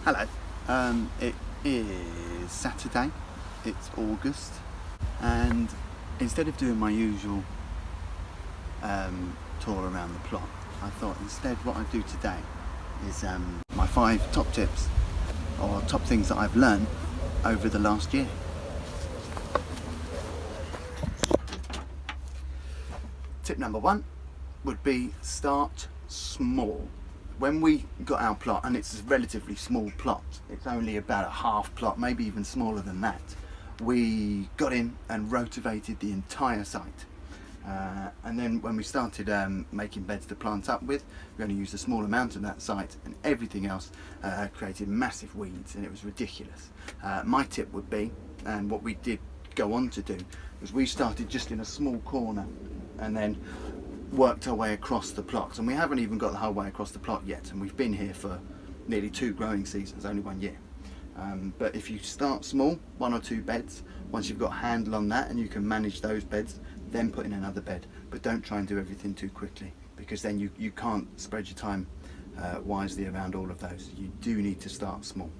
Hello, it is Saturday, it's August, and instead of doing my usual tour around the plot, I thought instead what I'd do today is my 5 top tips or top things that I've learned over the last year. Tip number 1 would be start small. When we got our plot, and it's a relatively small plot, it's only about a half plot, maybe even smaller than that, we got in and rotivated the entire site. And then when we started making beds to plant up with, we only used a small amount of that site, and everything else created massive weeds, and it was ridiculous. My tip would be, and what we did go on to do, was we started just in a small corner and then worked our way across the plot, and we haven't even got the whole way across the plot yet, and we've been here for nearly 2 growing seasons, only 1 year. But if you start small, 1 or 2 beds, once you've got a handle on that and you can manage those beds, then put in another bed. But don't try and do everything too quickly, because then you can't spread your time wisely around all of those. You do need to start small.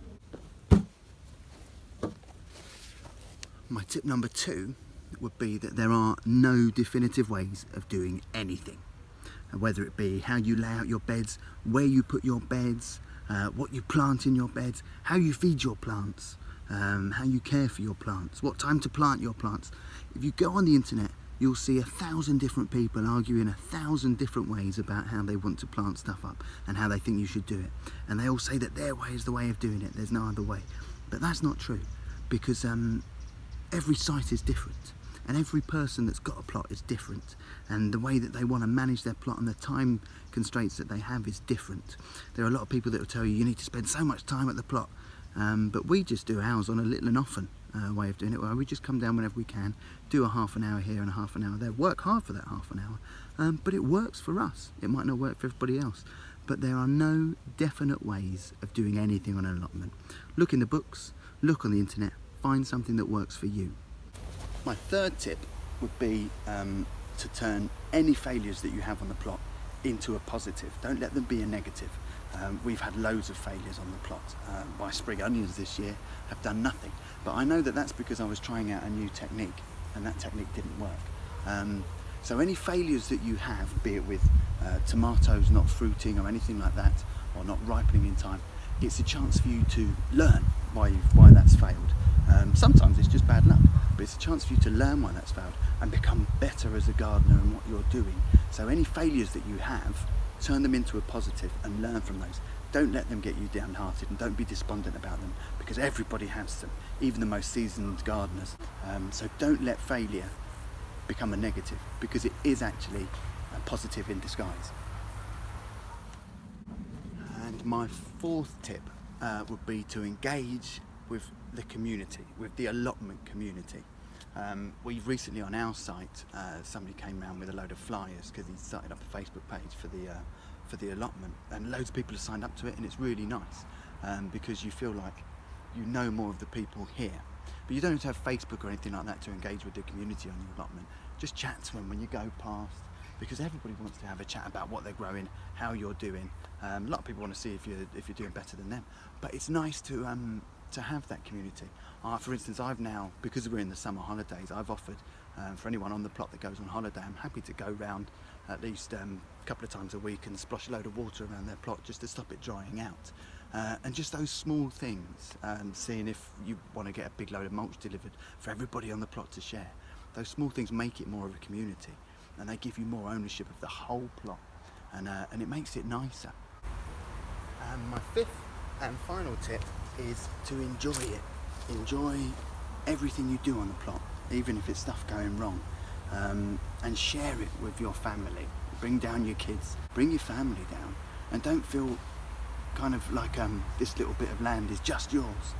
My tip number 2 would be that there are no definitive ways of doing anything, whether it be how you lay out your beds, where you put your beds, what you plant in your beds, how you feed your plants, how you care for your plants, what time to plant your plants. If you go on the internet, you'll see 1,000 different people arguing 1,000 different ways about how they want to plant stuff up and how they think you should do it, and they all say that their way is the way of doing it, there's no other way. But that's not true, because every site is different, and every person that's got a plot is different, and the way that they want to manage their plot and the time constraints that they have is different. There are a lot of people that will tell you you need to spend so much time at the plot, but we just do ours on a little and often way of doing it, where we just come down whenever we can, do a half an hour here and a half an hour there, work hard for that half an hour, but it works for us. It might not work for everybody else, but there are no definite ways of doing anything on an allotment. Look in the books, look on the internet, find something that works for you. My 3rd tip would be to turn any failures that you have on the plot into a positive. Don't let them be a negative. We've had loads of failures on the plot. My spring onions this year have done nothing, but I know that that's because I was trying out a new technique, and that technique didn't work. So any failures that you have, be it with tomatoes not fruiting or anything like that, or not ripening in time, it's a chance for you to learn why that's failed. Sometimes it's just bad luck, but it's a chance for you to learn why that's failed and become better as a gardener in what you're doing. So any failures that you have, turn them into a positive and learn from those. Don't let them get you downhearted, and don't be despondent about them, because everybody has them, even the most seasoned gardeners. So don't let failure become a negative, because it is actually a positive in disguise. And my 4th tip would be to engage with the community, with the allotment community. We've recently on our site, somebody came around with a load of flyers because he started up a Facebook page for the allotment, and loads of people have signed up to it, and it's really nice because you feel like you know more of the people here. But you don't have to have Facebook or anything like that to engage with the community on your allotment. Just chat to them when you go past, because everybody wants to have a chat about what they're growing, how you're doing. A lot of people want to see if you're doing better than them, but it's nice to have that community. For instance, I've now, because we're in the summer holidays, I've offered for anyone on the plot that goes on holiday, I'm happy to go round at least a couple of times a week and splosh a load of water around their plot just to stop it drying out. And just those small things, seeing if you want to get a big load of mulch delivered for everybody on the plot to share. Those small things make it more of a community, and they give you more ownership of the whole plot, and it makes it nicer. And my 5th and final tip is to enjoy it. Enjoy everything you do on the plot, even if it's stuff going wrong, and share it with your family. Bring down your kids, bring your family down, and don't feel kind of like this little bit of land is just yours.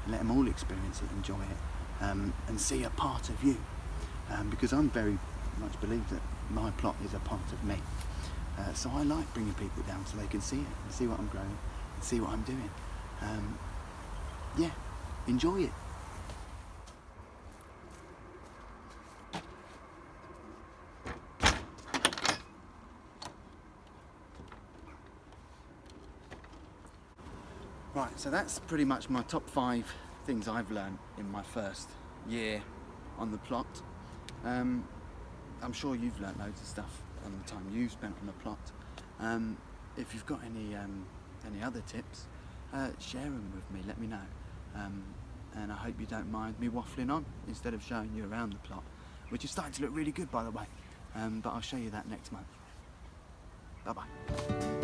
And let them all experience it, enjoy it, and see a part of you, because I'm very much believe that my plot is a part of me. So I like bringing people down so they can see it and see what I'm growing and see what I'm doing. Yeah, enjoy it. Right, so that's pretty much my top 5 things I've learned in my first year on the plot. I'm sure you've learnt loads of stuff on the time you've spent on the plot. If you've got any other tips, share them with me, let me know. And I hope you don't mind me waffling on instead of showing you around the plot, which is starting to look really good, by the way. But I'll show you that next month. Bye bye.